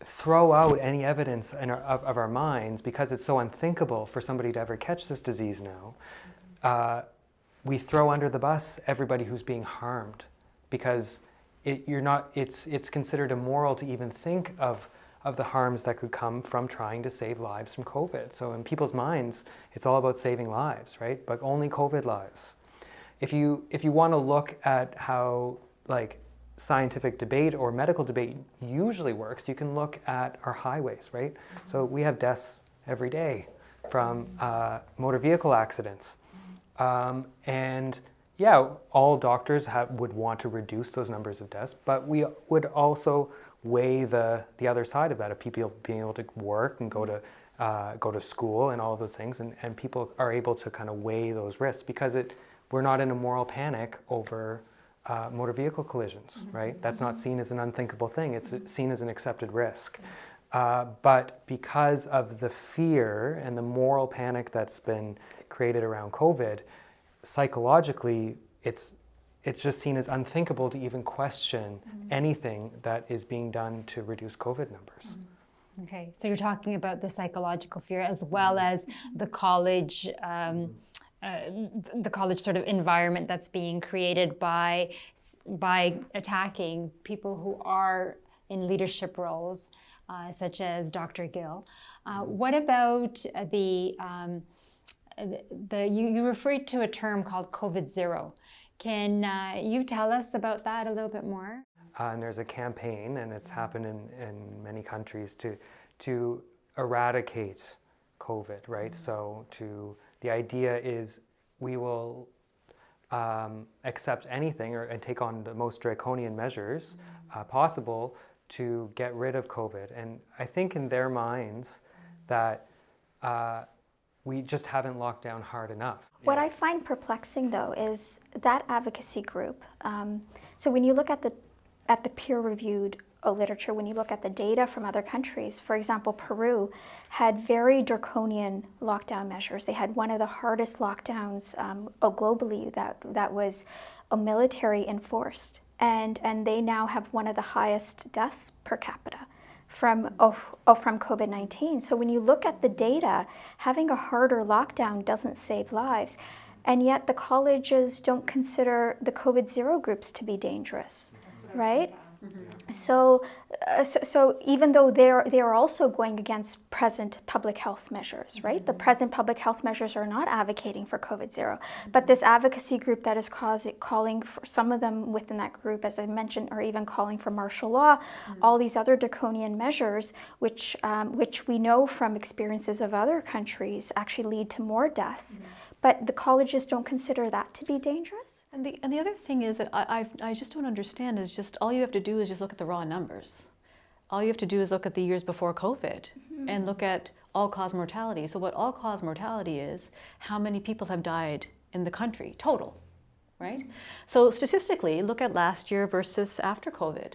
throw out any evidence of our minds, because it's so unthinkable for somebody to ever catch this disease now. We throw under the bus everybody who's being harmed, because it's considered immoral to even think of the harms that could come from trying to save lives from COVID. So in people's minds, it's all about saving lives, right? But only COVID lives. If you want to look at how scientific debate or medical debate usually works, you can look at our highways, right? So we have deaths every day from motor vehicle accidents. And yeah, all doctors would want to reduce those numbers of deaths, but we would also weigh the other side of that, of people being able to work and go to school and all of those things, and people are able to kind of weigh those risks, because we're not in a moral panic over motor vehicle collisions, right? That's not seen as an unthinkable thing. It's seen as an accepted risk. But because of the fear and the moral panic that's been created around COVID, psychologically, it's just seen as unthinkable to even question anything that is being done to reduce COVID numbers. Okay, so you're talking about the psychological fear as well as the college sort of environment that's being created by attacking people who are in leadership roles, such as Dr. Gill. What about you referred to a term called COVID zero. Can you tell us about that a little bit more? And there's a campaign, and it's happened in many countries to eradicate COVID, right? So the idea is we will accept anything and take on the most draconian measures possible to get rid of COVID. And I think in their minds that we just haven't locked down hard enough. What I find perplexing, though, is that advocacy group. So when you look at the peer-reviewed literature, when you look at the data from other countries, for example, Peru had very draconian lockdown measures. They had one of the hardest lockdowns globally that was military enforced, and they now have one of the highest deaths per capita from COVID-19. So when you look at the data, having a harder lockdown doesn't save lives, and yet the colleges don't consider the COVID zero groups to be dangerous, right? So even though they are also going against present public health measures, right? The present public health measures are not advocating for COVID zero, but this advocacy group that is calling for, some of them within that group, as I mentioned, are even calling for martial law, all these other draconian measures, which we know from experiences of other countries actually lead to more deaths. But the colleges don't consider that to be dangerous. And the other thing is that I just don't understand is just all you have to do is just look at the raw numbers. All you have to do is look at the years before COVID and look at all-cause mortality. So what all-cause mortality is, how many people have died in the country, total, right? So statistically, look at last year versus after COVID.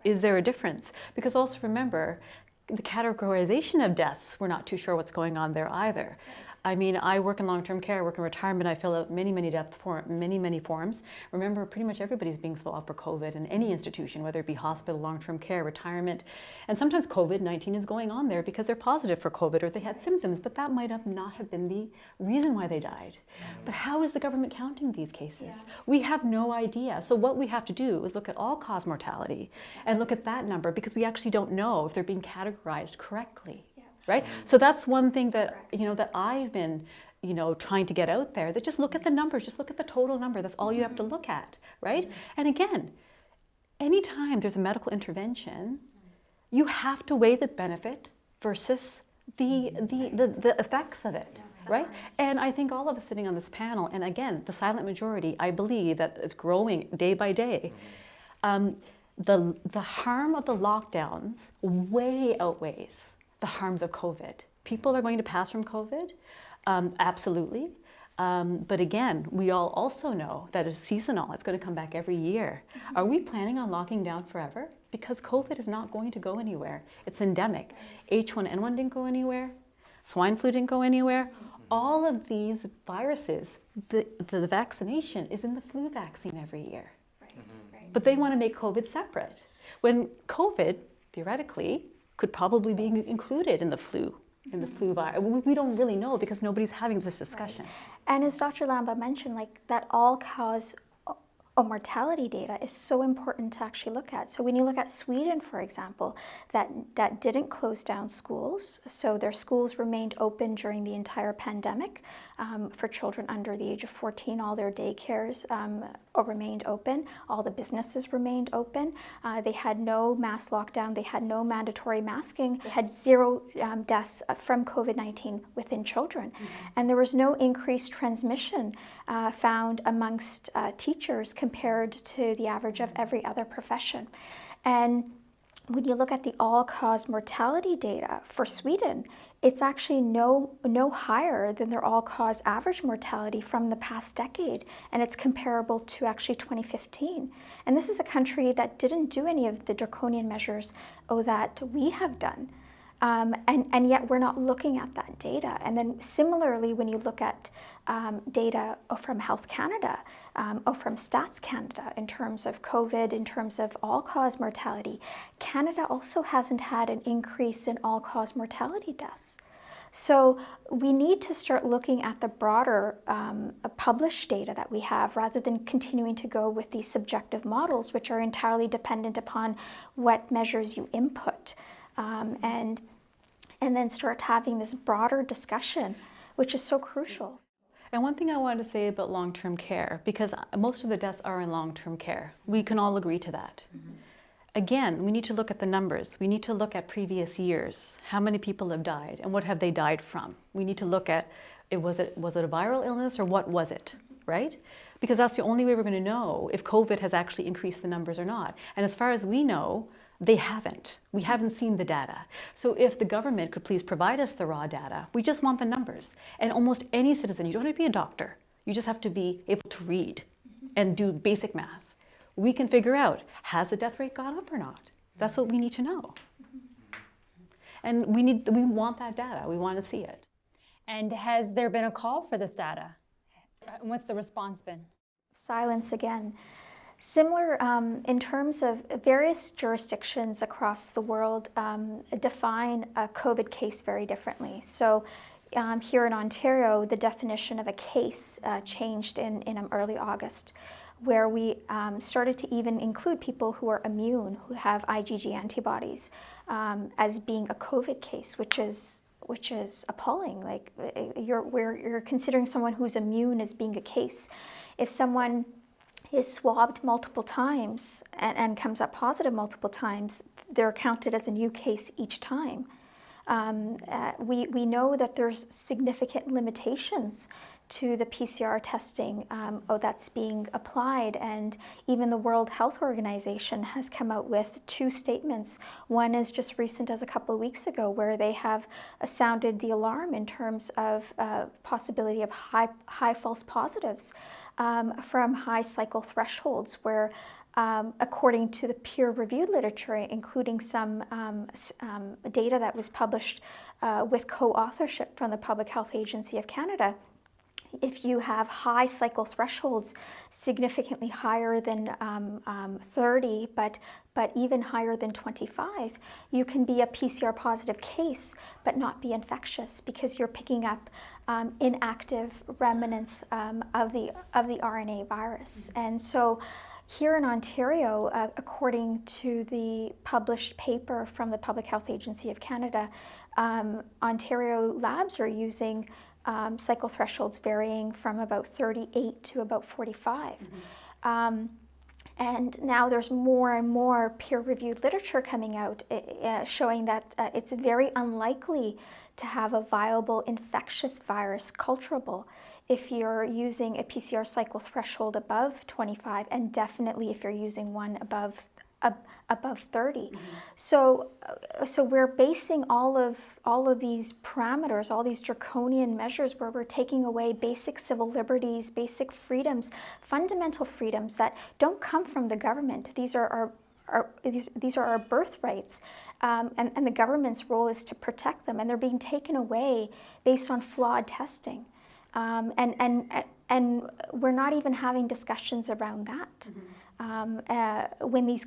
Is there a difference? Because also remember, the categorization of deaths, we're not too sure what's going on there either. I mean, I work in long-term care, I work in retirement, I fill out many forms. Remember, pretty much everybody's being swallowed for COVID in any institution, whether it be hospital, long-term care, retirement. And sometimes COVID-19 is going on there because they're positive for COVID or they had symptoms, but that might not have been the reason why they died. But how is the government counting these cases? We have no idea. So what we have to do is look at all-cause mortality and look at that number, because we actually don't know if they're being categorized correctly. Right? So that's one thing that, that I've been, trying to get out there, that just look at the numbers, just look at the total number. That's all you have to look at, right? And again, anytime there's a medical intervention, you have to weigh the benefit versus the effects of it, right? And I think all of us sitting on this panel, and again, the silent majority, I believe that it's growing day by day. The harm of the lockdowns way outweighs the harms of COVID. People are going to pass from COVID, absolutely. But again, we all also know that it's seasonal. It's going to come back every year. Are we planning on locking down forever? Because COVID is not going to go anywhere. It's endemic. H1N1 didn't go anywhere. Swine flu didn't go anywhere. All of these viruses, the vaccination is in the flu vaccine every year. But they want to make COVID separate. When COVID, theoretically, could probably be included in the flu virus. We don't really know because nobody's having this discussion. And as Dr. Lamba mentioned, like that all-cause mortality data is so important to actually look at. So when you look at Sweden, for example, that didn't close down schools, so their schools remained open during the entire pandemic. For children under the age of 14, all their daycares remained open. All the businesses remained open. They had no mass lockdown. They had no mandatory masking. They had 0 deaths from COVID-19 within children. And there was no increased transmission found amongst teachers compared to the average of every other profession. And when you look at the all-cause mortality data for Sweden, it's actually no higher than their all-cause average mortality from the past decade, and it's comparable to actually 2015. And this is a country that didn't do any of the draconian measures that we have done. And yet we're not looking at that data. And then similarly, when you look at data from Health Canada or from Stats Canada in terms of COVID, in terms of all-cause mortality, Canada also hasn't had an increase in all-cause mortality deaths. So we need to start looking at the broader published data that we have rather than continuing to go with these subjective models, which are entirely dependent upon what measures you input. And then start having this broader discussion, which is so crucial. And one thing I wanted to say about long-term care, because most of the deaths are in long-term care. We can all agree to that. Again, we need to look at the numbers. We need to look at previous years. How many people have died and what have they died from? We need to look at, was it a viral illness or what was it, right? Because that's the only way we're going to know if COVID has actually increased the numbers or not. And as far as we know, they haven't. We haven't seen the data. So if the government could please provide us the raw data, we just want the numbers. And almost any citizen, you don't have to be a doctor, you just have to be able to read and do basic math. We can figure out, has the death rate gone up or not? That's what we need to know. And we want that data, we want to see it. And has there been a call for this data? What's the response been? Silence again. Similar in terms of various jurisdictions across the world define a COVID case very differently. So here in Ontario, the definition of a case changed in early August, where we started to even include people who are immune, who have IgG antibodies, as being a COVID case, which is appalling. Like you're considering someone who's immune as being a case. If someone is swabbed multiple times and comes up positive multiple times, they're counted as a new case each time. We know that there's significant limitations to the PCR testing that's being applied, and even the World Health Organization has come out with 2 statements. One is just recent as a couple of weeks ago, where they have sounded the alarm in terms of possibility of high false positives from high cycle thresholds, where according to the peer-reviewed literature, including some data that was published with co-authorship from the Public Health Agency of Canada, if you have high cycle thresholds significantly higher than 30, but even higher than 25, you can be a PCR positive case but not be infectious because you're picking up inactive remnants of the RNA virus. And so here in Ontario, according to the published paper from the Public Health Agency of Canada, Ontario labs are using cycle thresholds varying from about 38 to about 45. And now there's more and more peer-reviewed literature coming out showing that it's very unlikely to have a viable infectious virus culturable if you're using a PCR cycle threshold above 25, and definitely if you're using one above 30. So we're basing all of these parameters, all these draconian measures where we're taking away basic civil liberties, basic freedoms, fundamental freedoms that don't come from the government. These are our birthrights, and the government's role is to protect them, and they're being taken away based on flawed testing. And we're not even having discussions around that. When these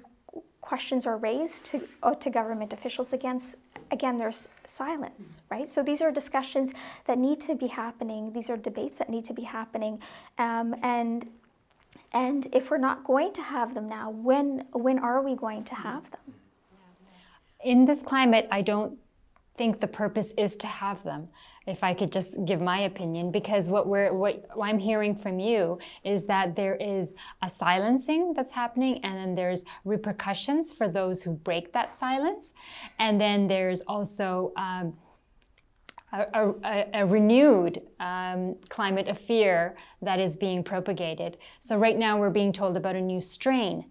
questions are raised to government officials, again, there's silence, right? So these are discussions that need to be happening. These are debates that need to be happening. And if we're not going to have them now, when are we going to have them? In this climate, I don't think the purpose is to have them, if I could just give my opinion, because what I'm hearing from you is that there is a silencing that's happening, and then there's repercussions for those who break that silence, and then there's also a renewed climate of fear that is being propagated. So right now we're being told about a new strain.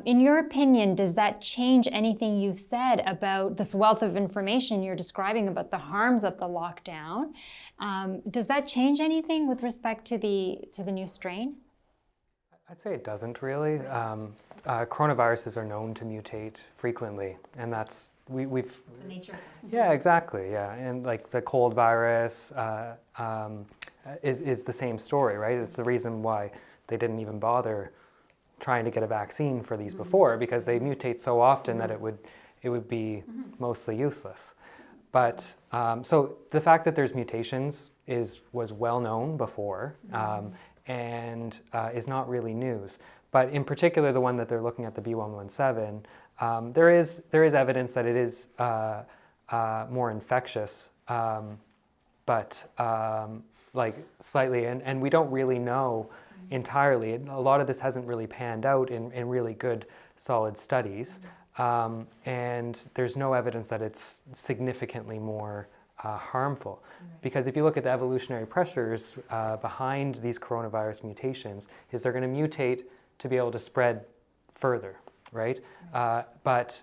In your opinion, does that change anything you've said about this wealth of information you're describing about the harms of the lockdown? Does that change anything with respect to the new strain? I'd say it doesn't really. Coronaviruses are known to mutate frequently, and that's we've. It's the nature. Yeah, exactly. Yeah, and like the cold virus is the same story, right? It's the reason why they didn't even bother trying to get a vaccine for these before, because they mutate so often that it would be mostly useless. But so the fact that there's mutations was well known before. And is not really news. But in particular, the one that they're looking at, the B117, there is evidence that it is more infectious, but like slightly, and we don't really know entirely. A lot of this hasn't really panned out in really good, solid studies, and there's no evidence that it's significantly more harmful. Because if you look at the evolutionary pressures behind these coronavirus mutations, is they're going to mutate to be able to spread further, right? But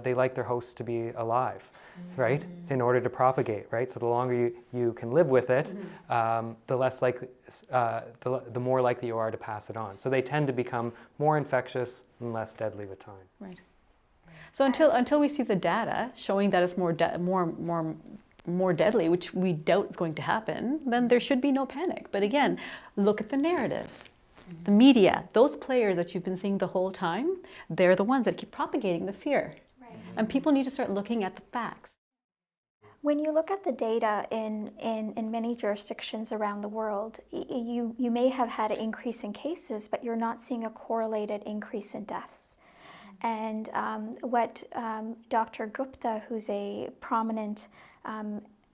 they like their hosts to be alive, right? In order to propagate, right? So the longer you can live with it, the less likely, the more likely you are to pass it on. So they tend to become more infectious and less deadly with time. Right. So until we see the data showing that it's more deadly, which we doubt is going to happen, then there should be no panic. But again, look at the narrative. The media, those players that you've been seeing the whole time, they're the ones that keep propagating the fear. Right. And people need to start looking at the facts. When you look at the data in many jurisdictions around the world, you may have had an increase in cases, but you're not seeing a correlated increase in deaths. And what Dr. Gupta, who's a prominent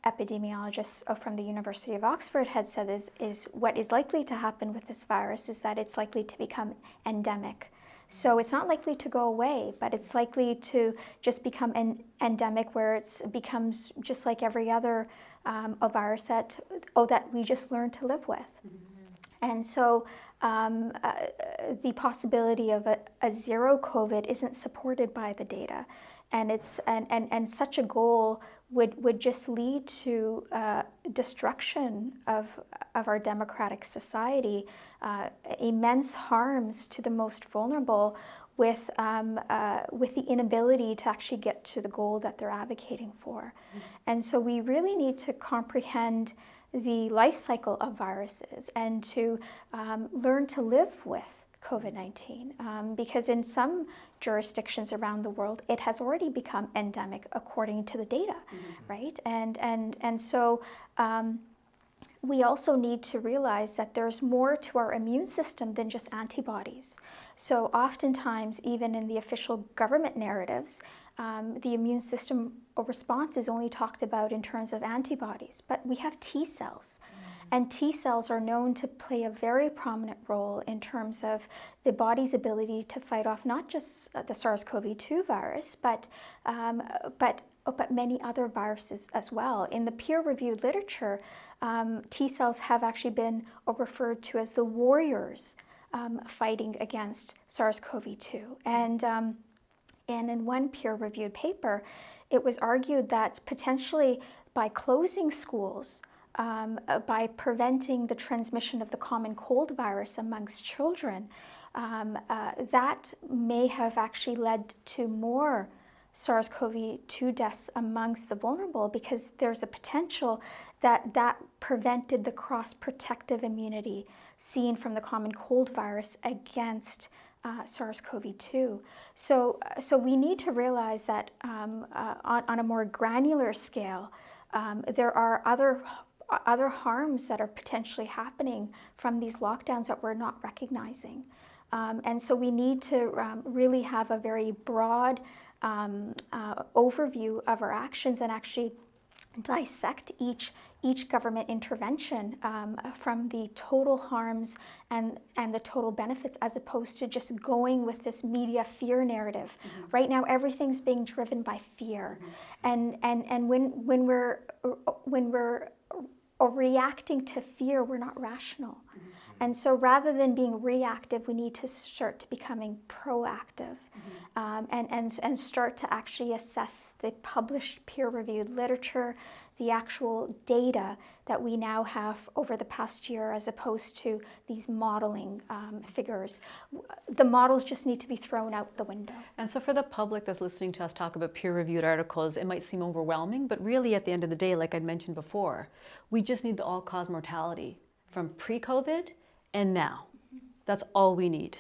epidemiologist from the University of Oxford, had said is what is likely to happen with this virus is that it's likely to become endemic. So it's not likely to go away, but it's likely to just become endemic, where it becomes just like every other a virus that we just learned to live with. And so the possibility of a zero COVID isn't supported by the data, and such a goal would just lead to destruction of our democratic society, immense harms to the most vulnerable, with the inability to actually get to the goal that they're advocating for. And so we really need to comprehend the life cycle of viruses and to learn to live with COVID-19, because in some jurisdictions around the world, it has already become endemic according to the data, right? And so we also need to realize that there's more to our immune system than just antibodies. So oftentimes, even in the official government narratives, the immune system response is only talked about in terms of antibodies, but we have T cells. And T cells are known to play a very prominent role in terms of the body's ability to fight off not just the SARS-CoV-2 virus, but many other viruses as well. In the peer-reviewed literature, T cells have actually been referred to as the warriors fighting against SARS-CoV-2. And in one peer-reviewed paper, it was argued that potentially by closing schools, by preventing the transmission of the common cold virus amongst children, that may have actually led to more SARS-CoV-2 deaths amongst the vulnerable, because there's a potential that that prevented the cross-protective immunity seen from the common cold virus against SARS-CoV-2. So we need to realize that on a more granular scale, there are other harms that are potentially happening from these lockdowns that we're not recognizing. And so we need to really have a very broad overview of our actions and actually dissect each government intervention from the total harms and the total benefits, as opposed to just going with this media fear narrative. Mm-hmm. Right now, everything's being driven by fear, mm-hmm. and when we're reacting to fear, we're not rational. Mm-hmm. And so rather than being reactive, we need to start to becoming proactive, mm-hmm. And start to actually assess the published peer-reviewed literature, the actual data that we now have over the past year, as opposed to these modeling figures. The models just need to be thrown out the window. And so for the public that's listening to us talk about peer-reviewed articles, it might seem overwhelming, but really at the end of the day, like I'd mentioned before, we just need the all-cause mortality from pre-COVID and now. That's all we need.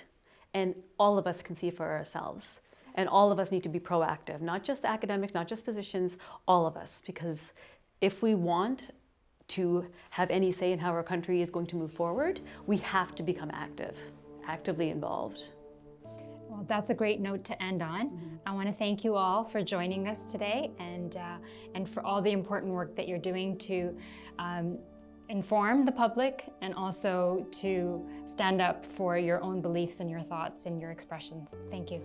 And all of us can see for ourselves. And all of us need to be proactive, not just academics, not just physicians, all of us. Because if we want to have any say in how our country is going to move forward, we have to become actively involved. Well, that's a great note to end on. Mm-hmm. I want to thank you all for joining us today, and for all the important work that you're doing to inform the public, and also to stand up for your own beliefs and your thoughts and your expressions. Thank you.